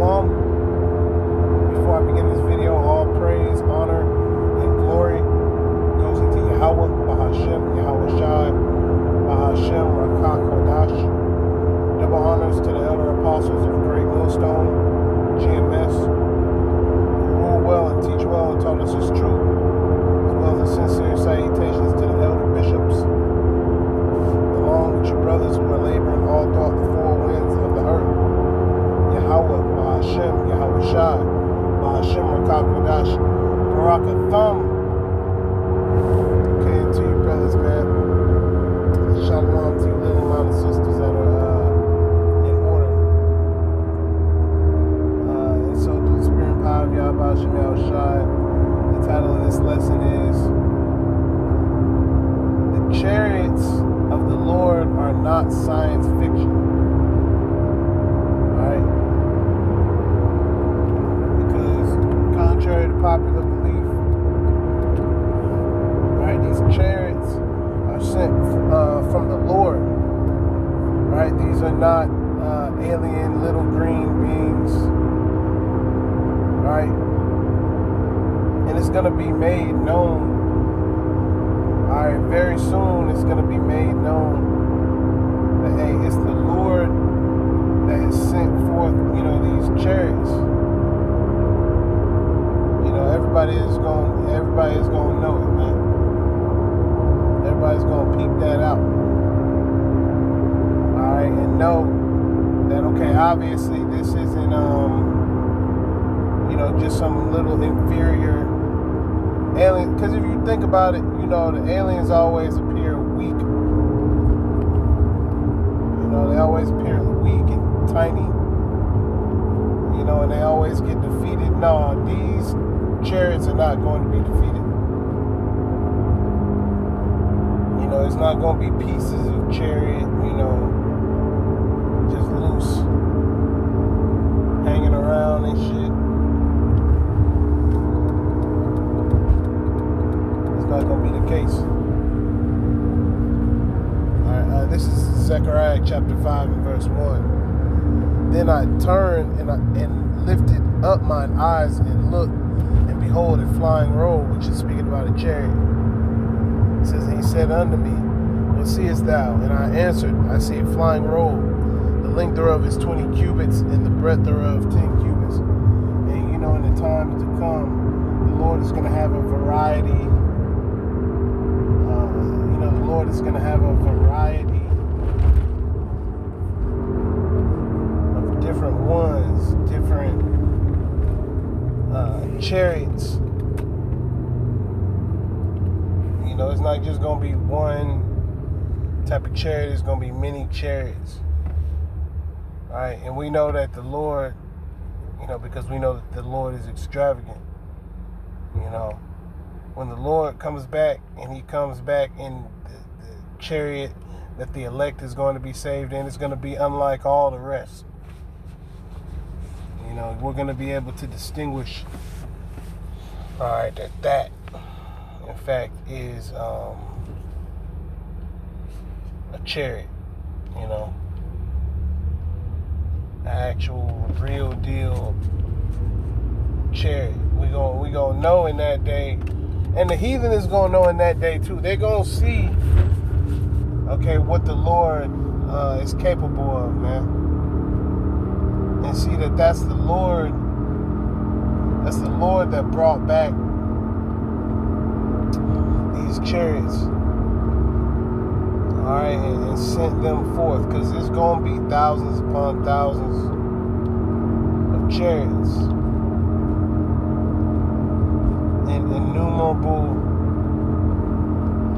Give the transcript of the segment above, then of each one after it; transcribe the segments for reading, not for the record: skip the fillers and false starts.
Shalom. Before I begin this video, all praise, honor, and glory goes into Yahweh, Bahashem, Yahweh Shai, Bahashem, Rakah Kodash. Double honors to the elder apostles of Great Millstone, GMS, who rule well and teach well and taught us His truth, as well as sincere salutations to the elder bishops, along with your brothers who are laboring all throughout the four winds of the earth. Yahweh, Bahashem, Yahweh Shai, Bahashem, Rakah Kodash, Barakatham. Okay, to you brothers, man. Shalom to you little mountain sisters that are in order. And so through the spirit and power of Yahweh, Bahashem, Yahweh Shai, the title of this lesson is The Chariots of the Lord Are Not Science Fiction. Contrary to popular belief, right? These chariots are sent from the Lord, right? These are not alien little green beings, right? And it's going to be made known, all right? Very soon, it's going to be made known that hey, it's the Lord that has sent forth, these chariots. Everybody is going to know it, man. Everybody's going to peep that out. All right, and know that, okay, obviously this isn't, just some little inferior alien. Because if you think about it, the aliens always appear weak. They always appear weak and tiny. And they always get defeated. No, these chariots are not going to be defeated. It's not going to be pieces of chariot, just loose, hanging around and shit. It's not going to be the case. Alright, this is Zechariah chapter 5 and verse 1. Then I turned and lifted up mine eyes and looked, and behold, a flying roll, which is speaking about a chariot. It says, and he said unto me, what seest thou? And I answered, I see a flying roll. The length thereof is 20 cubits, and the breadth thereof 10 cubits. And in the times to come, the Lord is going to have a variety. The Lord is going to have a variety of different ones, different chariots. It's not just going to be one type of chariot. It's going to be many chariots. All right, and we know that the Lord, because we know that the Lord is extravagant. When the Lord comes back, and He comes back in the chariot that the elect is going to be saved in, it's going to be unlike all the rest. We're going to be able to distinguish, all right, that in fact is a chariot, an actual real deal chariot. We gonna know in that day, and the heathen is gonna know in that day too. They're gonna see, okay, what the Lord is capable of, man. And see that that's the Lord that brought back these chariots. Alright, and sent them forth. Because there's going to be thousands upon thousands of chariots. An innumerable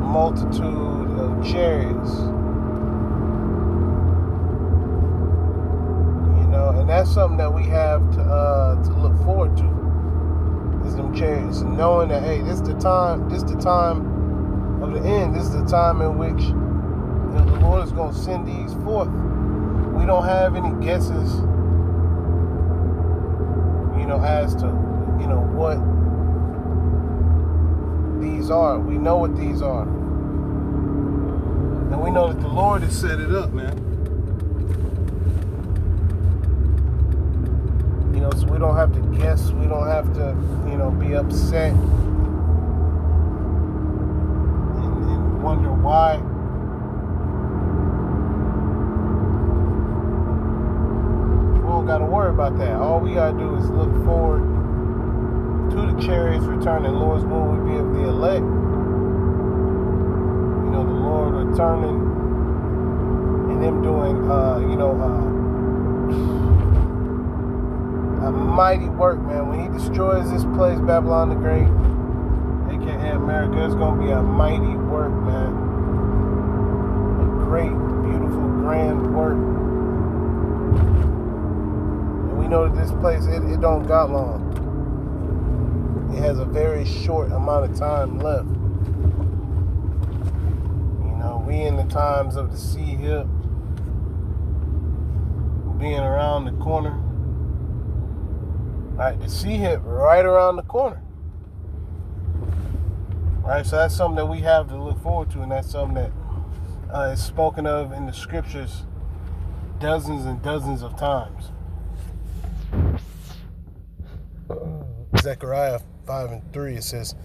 multitude of chariots. And that's something that we have to look forward to, is them chariots, and knowing that hey, this is the time of the end. This is the time in which the Lord is going to send these forth. We don't have any guesses, as to what these are. We know what these are, and we know that the Lord has set it up, man. don't have to guess. We don't have to, be upset and wonder why. We don't got to worry about that. All we got to do is look forward to the Chariots returning. Lord's will we be of the elect. The Lord returning and them doing, a mighty work, man. When he destroys this place, Babylon the Great, aka America, it's going to be a mighty work, man. A great, beautiful, grand work. And we know that this place, it don't got long. It has a very short amount of time left. We in the times of the sea hip, being around the corner. Right, the sea hip right around the corner. Right, so that's something that we have to look forward to, and that's something that is spoken of in the scriptures dozens and dozens of times. Zechariah 5:3, it says,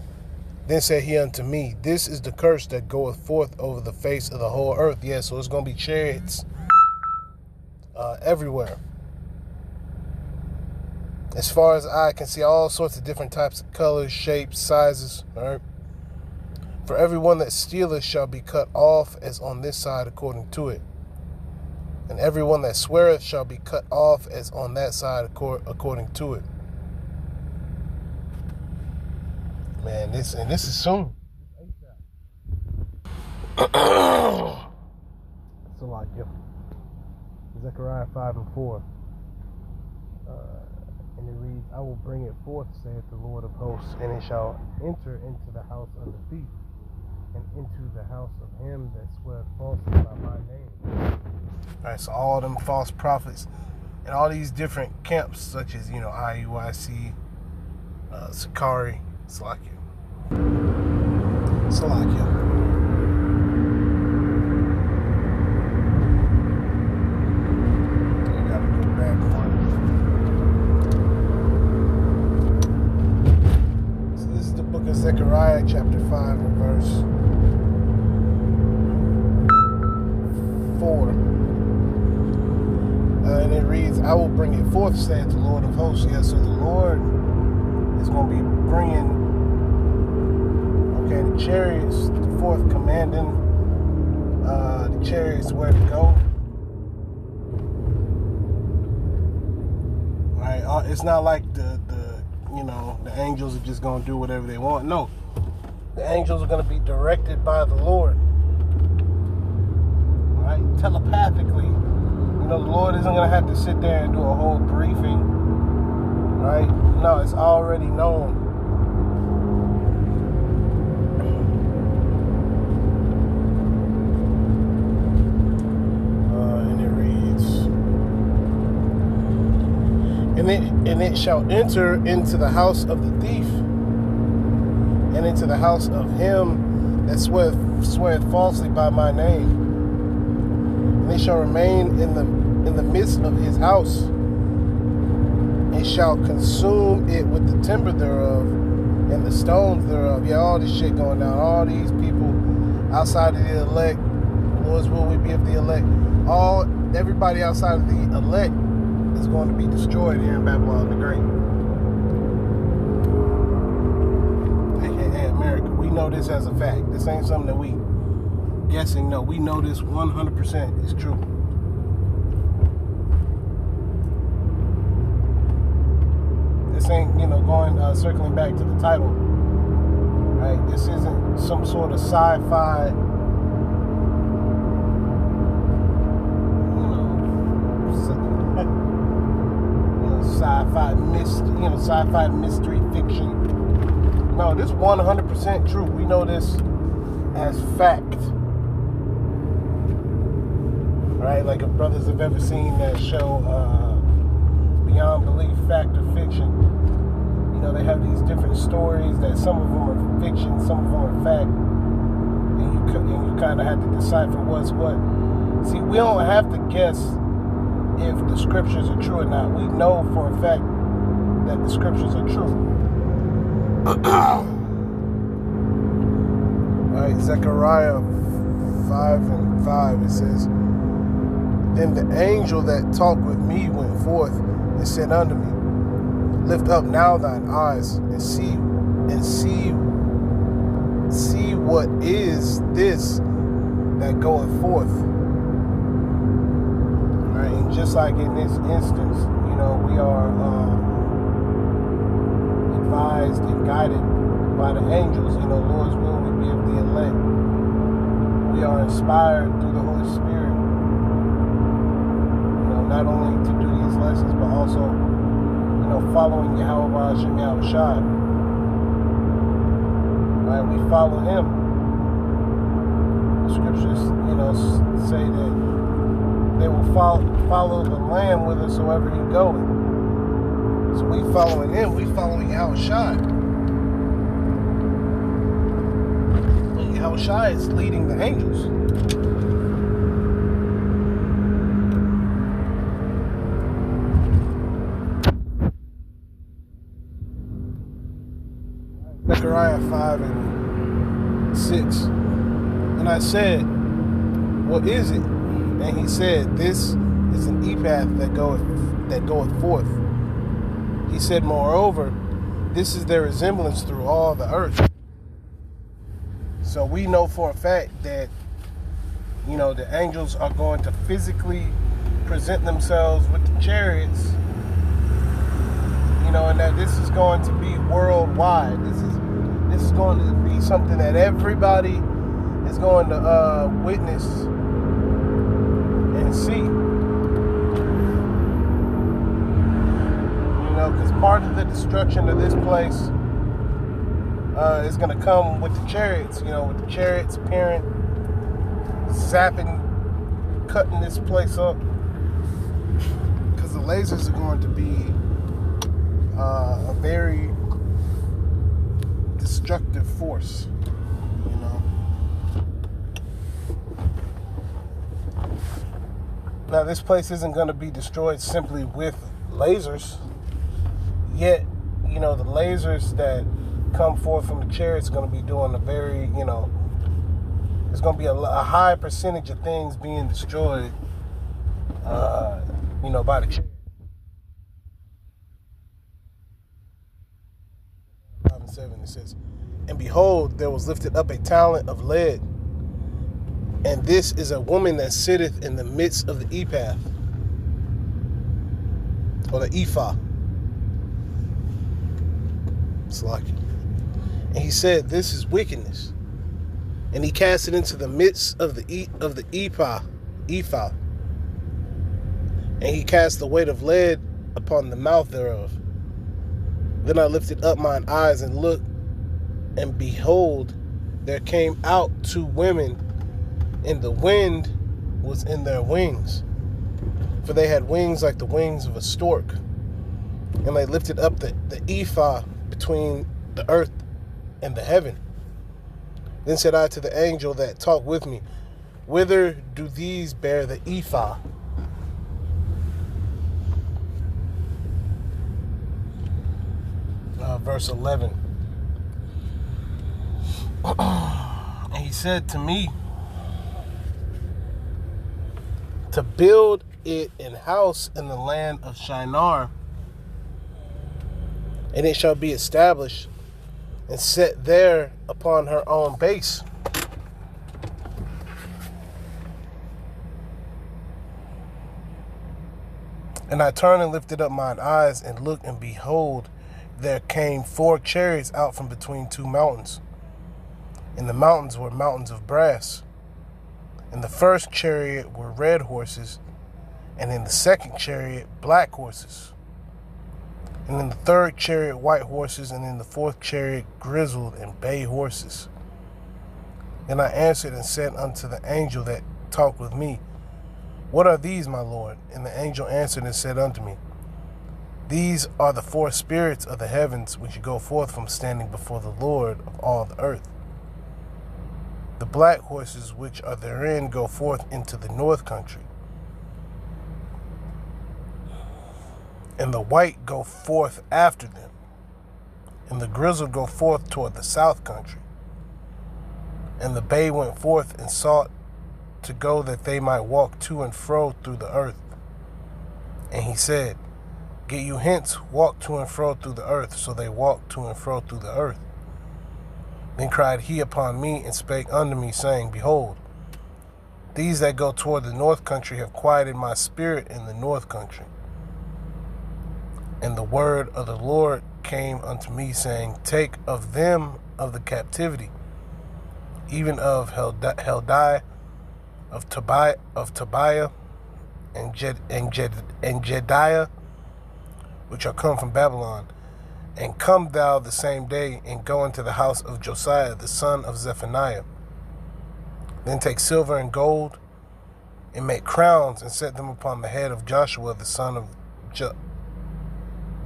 "Then said he unto me, This is the curse that goeth forth over the face of the whole earth." Yeah, so it's going to be chariots everywhere. As far as eye can see, all sorts of different types of colors, shapes, sizes. All right. "For every one that stealeth shall be cut off as on this side according to it. And every one that sweareth shall be cut off as on that side according to it." Man, this is soon. So like, Zechariah 5:4. And it reads, "I will bring it forth, saith the Lord of hosts, and it shall enter into the house of the thief, and into the house of him that sweareth falsely by my name." All right, so all them false prophets and all these different camps, such as, IUIC, Sakari, Salakia. Zechariah chapter 5 and verse 4. And it reads, "I will bring it forth, saith the Lord of hosts." Yeah, so the Lord is going to be bringing, the chariots forth, commanding the chariots where to go. Right? It's not like the angels are just going to do whatever they want. No. The angels are going to be directed by the Lord. Right? Telepathically. The Lord isn't going to have to sit there and do a whole briefing. Right? No, it's already known. And it reads, And it shall enter into the house of the thief, and into the house of him that sweareth falsely by my name. And it shall remain in the midst of his house, and shall consume it with the timber thereof, and the stones thereof. Yeah, all this shit going down. All these people outside of the elect, Lord's will we be of the elect. Everybody outside of the elect is going to be destroyed here in Babylon the Great, aka America. We know this as a fact. This ain't something that we guessing. No, we know this 100% is true. This ain't, circling back to the title, right? This isn't some sort of sci-fi, sci-fi mystery fiction. No, this 100% true. We know this as fact. Right? Like if brothers have ever seen that show, Beyond Belief, Fact or Fiction, they have these different stories that some of them are fiction, some of them are fact, and you kind of have to decipher what's what. See, we don't have to guess if the scriptures are true or not. We know for a fact that the scriptures are true. Alright, Zechariah 5:5, it says, Then the angel that talked with me went forth and said unto me, Lift up now thine eyes and see what is this that goeth forth. Right, and just like in this instance, we are advised and guided by the angels. Lord's will would be of the elect. We are inspired through the Holy Spirit. Not only to do these lessons, but also, following Yahweh Hashem Yahushai. Right, we follow Him. The scriptures, say that they will follow the Lamb whithersoever He goeth. So we following Him. We following Yahushai. And Yahushai is leading the angels. Zechariah 5:6. And I said, What is it? And he said, This is an epath that goeth forth. He said, Moreover, this is their resemblance through all the earth. So we know for a fact that, the angels are going to physically present themselves with the chariots, and that this is going to be worldwide. This is going to be something that everybody is going to witness and see. Because part of the destruction of this place is going to come with the chariots. With the chariots appearing, zapping, cutting this place up. Because the lasers are going to be a very destructive force, Now, this place isn't going to be destroyed simply with lasers. Yet, the lasers that come forth from the chariots are going to be doing a very, there's going to be a high percentage of things being destroyed, by the chariots. 5:7, it says, And behold, there was lifted up a talent of lead, and this is a woman that sitteth in the midst of the epath, or the ephah. It's like, and he said, This is wickedness. And he cast it into the midst of the ephah, and he cast the weight of lead upon the mouth thereof. Then I lifted up mine eyes and looked, and behold, there came out 2 women, and the wind was in their wings, for they had wings like the wings of a stork. And they lifted up the ephah between the earth and the heaven. Then said I to the angel that talked with me, Whither do these bear the ephah? Verse 11. And he said to me, To build it an house in the land of Shinar, and it shall be established and set there upon her own base. And I turned and lifted up mine eyes and looked, and behold, there came 4 chariots out from between 2 mountains. And the mountains were mountains of brass. In the first chariot were red horses, and in the second chariot black horses. And in the third chariot white horses, and in the fourth chariot grizzled and bay horses. Then I answered and said unto the angel that talked with me, What are these, my Lord? And the angel answered and said unto me, These are the 4 spirits of the heavens which go forth from standing before the Lord of all the earth. The black horses which are therein go forth into the north country. and the white go forth after them, and the grizzled go forth toward the south country. And the bay went forth and sought to go that they might walk to and fro through the earth. And he said, Get you hence, walk to and fro through the earth. So they walked to and fro through the earth. Then cried he upon me and spake unto me, saying, Behold, these that go toward the north country have quieted my spirit in the north country. And the word of the Lord came unto me, saying, Take of them of the captivity, even of Heldai, of Tobiah, and Jediah, which are come from Babylon, and come thou the same day, and go into the house of Josiah, the son of Zephaniah. Then take silver and gold, and make crowns, and set them upon the head of Joshua, the son of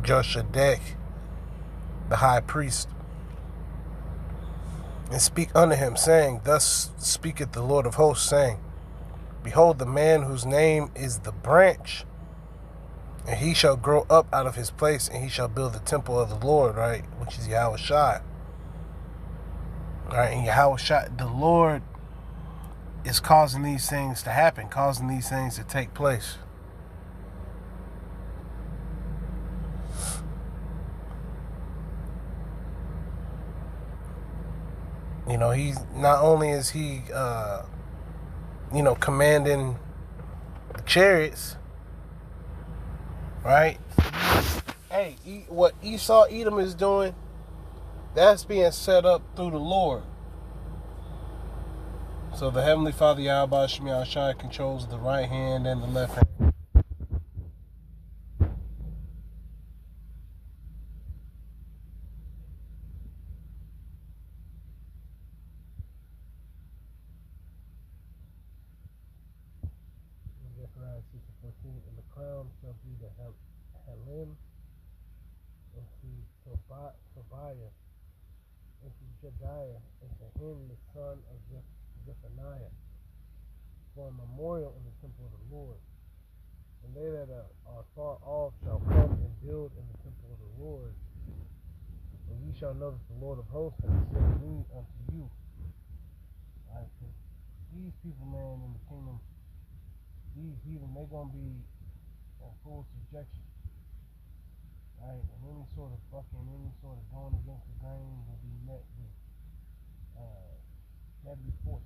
Joshadek, the high priest. And speak unto him, saying, Thus speaketh the Lord of hosts, saying, Behold, the man whose name is the branch, and he shall grow up out of his place, and he shall build the temple of the Lord, right, which is Yahushua. Right, and Yahushua, the Lord, is causing these things to happen, causing these things to take place. You know, he's not only is he, commanding the chariots, right? Hey, what Esau Edom is doing, that's being set up through the Lord. So the Heavenly Father, Yahweh Shem Yahushua, controls the right hand and the left hand. And the crown shall be to Helim, and to Tobiah, and to Jediah, and to him the son of Zephaniah, for a memorial in the temple of the Lord. And they that are far off shall come and build in the temple of the Lord. And ye shall know that the Lord of hosts hath sent me unto you. Alright, so these people, man, in the kingdom, these heathen, they're going to be in full subjection. Right? And any sort of bucking, any sort of going against the grain will be met with deadly force.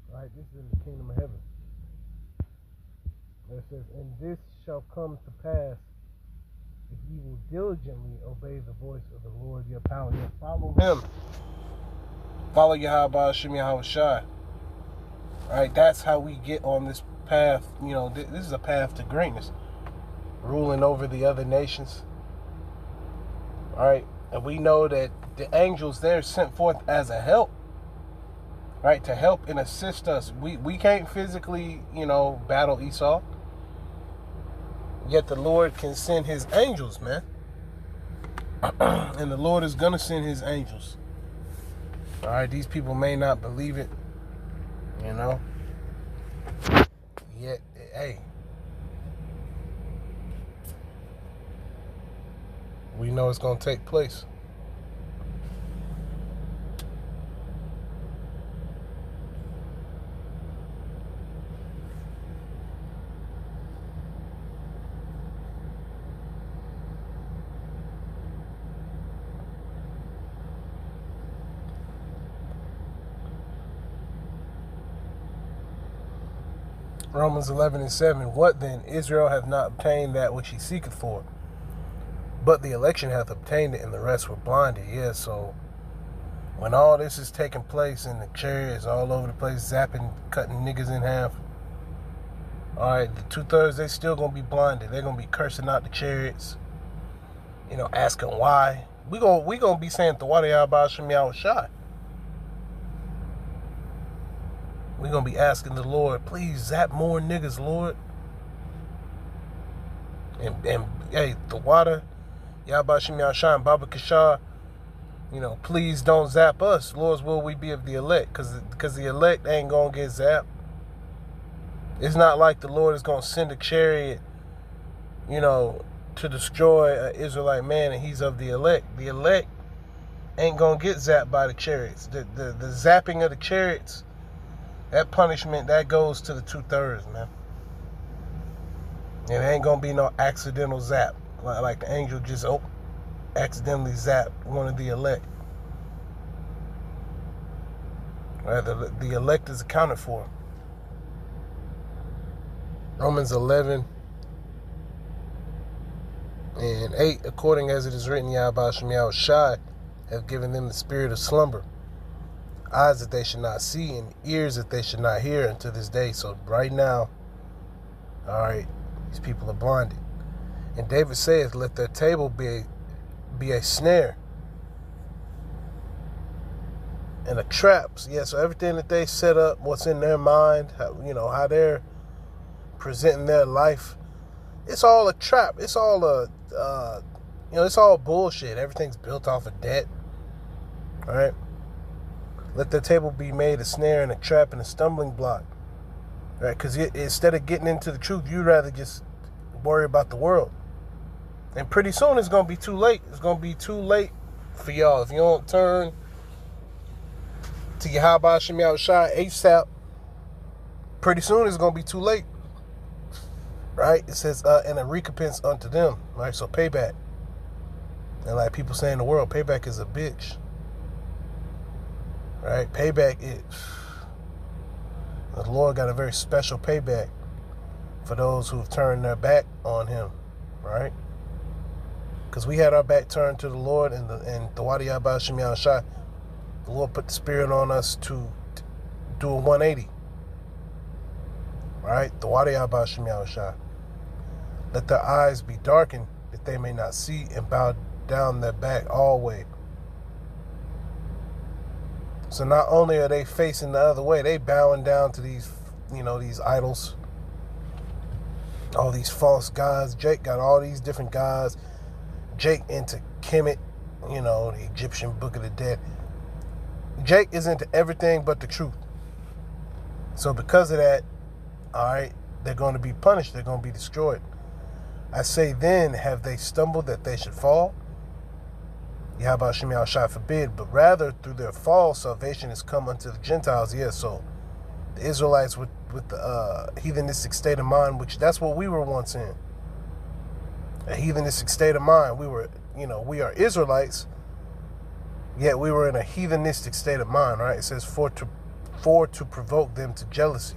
Right? This is in the kingdom of heaven. It says, And this shall come to pass if ye will diligently obey the voice of the Lord your power. You follow him. Follow Yahweh Shem Yahushua. Right, that's how we get on this path. You know, this is a path to greatness, ruling over the other nations. All right, and we know that the angels, they're sent forth as a help, right, to help and assist us. We can't physically, battle Esau, yet the Lord can send his angels, man. And the Lord is gonna send his angels. All right, these people may not believe it. Yet, hey, we know it's going to take place. Romans 11:7. What then? Israel hath not obtained that which he seeketh for, but the election hath obtained it, and the rest were blinded. Yeah, so when all this is taking place and the chariots all over the place, zapping, cutting niggas in half, alright, the 2/3, they still gonna be blinded. They're gonna be cursing out the chariots, asking why. We gonna be saying Tawada Yahweh Shem Yahushua. We're going to be asking the Lord, please zap more niggas, Lord. And hey, the water, Yahweh Shem Yahushua and Baba Kashar, please don't zap us. Lord's will we be of the elect, because the elect ain't going to get zapped. It's not like the Lord is going to send a chariot, to destroy an Israelite man, and he's of the elect. The elect ain't gonna get zapped by the chariots. The zapping of the chariots, that punishment, that goes to the 2/3, man. And it ain't gonna be no accidental zap, like the angel just accidentally zapped one of the elect. Right, the elect is accounted for. Romans 11:8, according as it is written, Yahweh Shem Yahushai have given them the spirit of slumber, eyes that they should not see, and ears that they should not hear unto this day. So right now, all right, these people are blinded. And David saith, let their table be a snare and a trap. Yeah, so everything that they set up, what's in their mind, how they're presenting their life, it's all a trap. It's all it's all bullshit. Everything's built off of debt. All right. Let the table be made a snare and a trap and a stumbling block. Right? Because instead of getting into the truth, you'd rather just worry about the world. And pretty soon it's going to be too late. It's going to be too late for y'all. If you don't turn to Yahweh Shem Yahushai ASAP, pretty soon it's going to be too late. Right? It says, and a recompense unto them. Right? So payback. And like people say in the world, payback is a bitch. Right? Payback is... The Lord got a very special payback for those who have turned their back on Him. Right? Because we had our back turned to the Lord, and the Wadi Yahweh Shem Yahushai, the Lord put the Spirit on us to do a 180. Right? The Wadi Yahweh Shem Yahushai. Let their eyes be darkened, that they may not see, and bow down their back always. So not only are they facing the other way, they bowing down to these idols, all these false gods. Jake got all these different gods. Jake into Kemet, the Egyptian Book of the Dead. Jake is into everything but the truth. So because of that, all right, they're going to be punished. They're going to be destroyed. I say then, have they stumbled that they should fall? Yahweh Shem Yahushai forbid, but rather through their fall, salvation has come unto the Gentiles. Yes, so the Israelites with the heathenistic state of mind, which that's what we were once in. A heathenistic state of mind. We were, we are Israelites, yet we were in a heathenistic state of mind, right? It says, for to provoke them to jealousy.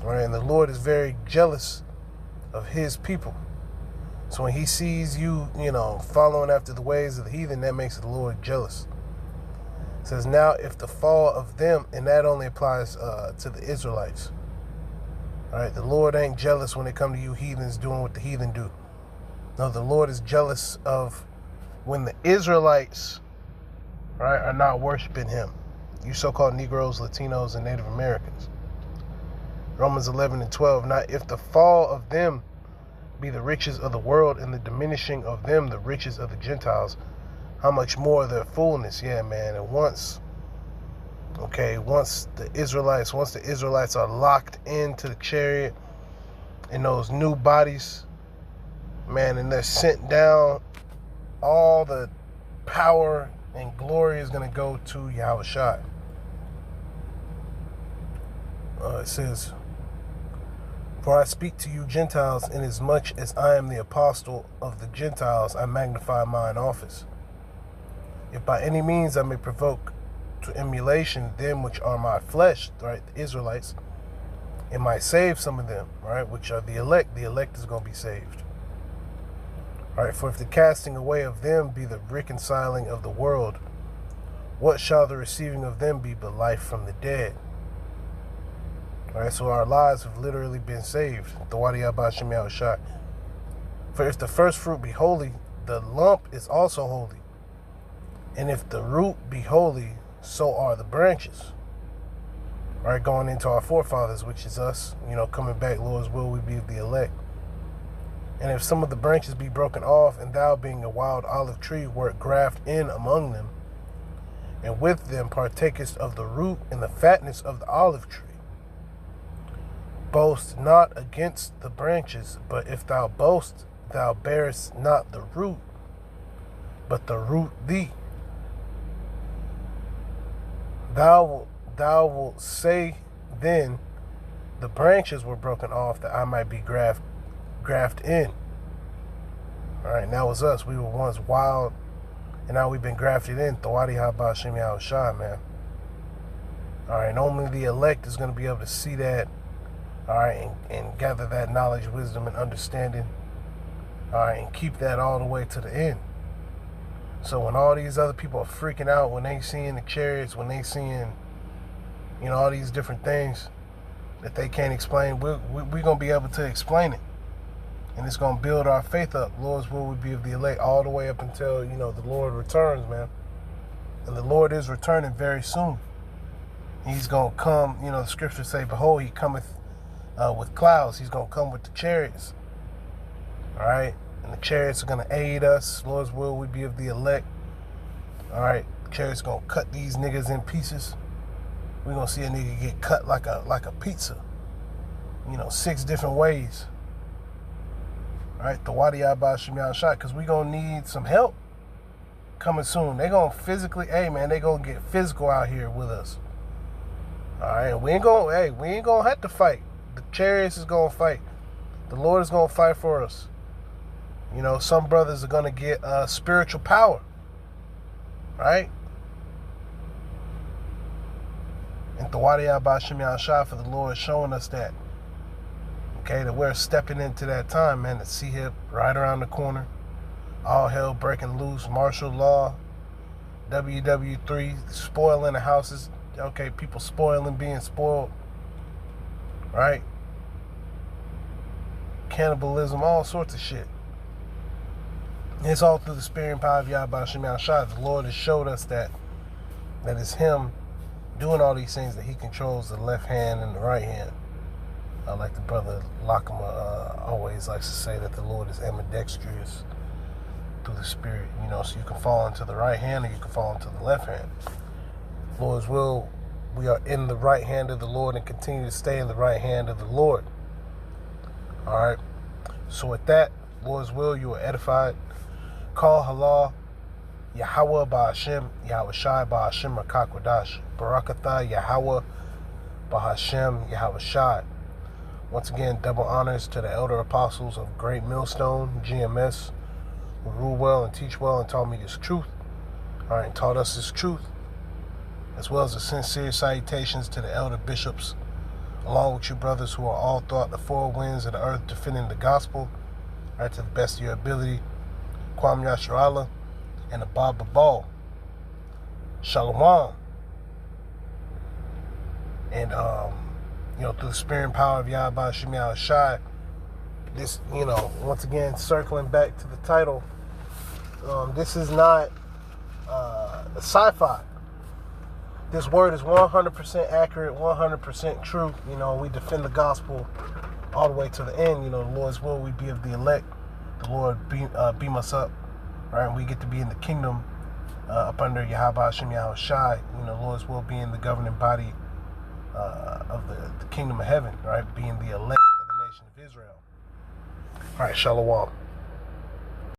All right, and the Lord is very jealous of His people. So when He sees you, following after the ways of the heathen, that makes the Lord jealous. It says, now if the fall of them, and that only applies to the Israelites. All right, the Lord ain't jealous when it comes to you heathens doing what the heathen do. No, the Lord is jealous of when the Israelites, right, are not worshiping Him. You so-called Negroes, Latinos, and Native Americans. Romans 11:12, now if the fall of them be the riches of the world, and the diminishing of them the riches of the Gentiles, how much more their fullness? Yeah, man. And once the Israelites are locked into the chariot in those new bodies, man, and they're sent down, all the power and glory is going to go to Yahushua. It says, for I speak to you Gentiles, inasmuch as I am the apostle of the Gentiles, I magnify mine office. If by any means I may provoke to emulation them which are my flesh, right, the Israelites, and might save some of them, right, which are the elect is going to be saved. All right, for if the casting away of them be the reconciling of the world, what shall the receiving of them be but life from the dead? All right, so our lives have literally been saved. The Wadi Yahweh Shem Yahushai. For if the first fruit be holy, the lump is also holy. And if the root be holy, so are the branches. All right, going into our forefathers, which is us, coming back, Lord's will, we be the elect. And if some of the branches be broken off, and thou being a wild olive tree wert graft in among them, and with them partakest of the root and the fatness of the olive tree, Boast not against the branches, but if thou boast, thou bearest not the root, but the root thee. Thou wilt say then, the branches were broken off that I might be grafted in. All right, and that was us. We were once wild, and now we've been grafted in. Thawadi Haba Shem Yahushua, man. All right, and only the elect is going to be able to see that, all right, and gather that knowledge, wisdom, and understanding, all right, and keep that all the way to the end. So when all these other people are freaking out, when they seeing the chariots, when they seeing, all these different things that they can't explain, we're going to be able to explain it. And it's going to build our faith up. Lord's will would be of the elect all the way up until, the Lord returns, man. And the Lord is returning very soon. He's going to come, the scriptures say, behold, he cometh with clouds. He's going to come with the chariots. All right? And the chariots are going to aid us. Lord's will would be of the elect. All right? The chariots going to cut these niggas in pieces. We're going to see a nigga get cut like a pizza. 6 different ways. All right, the Wadi Abba Shemyan shot, because we're going to need some help coming soon. They're going to physically, they're going to get physical out here with us. All right, we ain't going to have to fight. The chariots is going to fight. The Lord is going to fight for us. Some brothers are going to get spiritual power. Right? And the Wadi Abba Shemyan shot, for the Lord is showing us that. Okay, that we're stepping into that time, man. The C-Hip right around the corner. All hell breaking loose. Martial law. WW3. Spoiling the houses. Okay, people spoiling, being spoiled. Right? Cannibalism, all sorts of shit. It's all through the spirit and power of Yahweh Shemyan Shah. The Lord has showed us that it's Him doing all these things, that He controls the left hand and the right hand. Like the brother Lakama always likes to say, that the Lord is ambidextrous through the Spirit, so you can fall into the right hand or you can fall into the left hand. Lord's will, we are in the right hand of the Lord and continue to stay in the right hand of the Lord. All right. So with that, Lord's will, you are edified. Call halal, Yahweh Ba'Hashem, Yahweh Shai Ba'Hashem Rakakwadash, Barakatha Yahweh Ba'Hashem, Yahweh Shai. Once again, double honors to the elder apostles of Great Millstone, GMS, who rule well and teach well and taught me this truth. All right, and taught us this truth. As well as the sincere salutations to the elder bishops, along with you brothers who are all throughout the 4 winds of the earth defending the gospel, all right, to the best of your ability. Kwam Yasharallah and Abba Babal. Shalom. And, through the spirit and power of Yahweh Shemyan Shai, this, once again, circling back to the title, this is not sci-fi. This word is 100% accurate, 100% true. We defend the gospel all the way to the end. The Lord's will, we be of the elect. The Lord beam us up, right? And we get to be in the kingdom up under Yahweh Hashem Yahushai. Lord's will being the governing body of the kingdom of heaven, right? Being the elect of the nation of Israel. All right, shalom.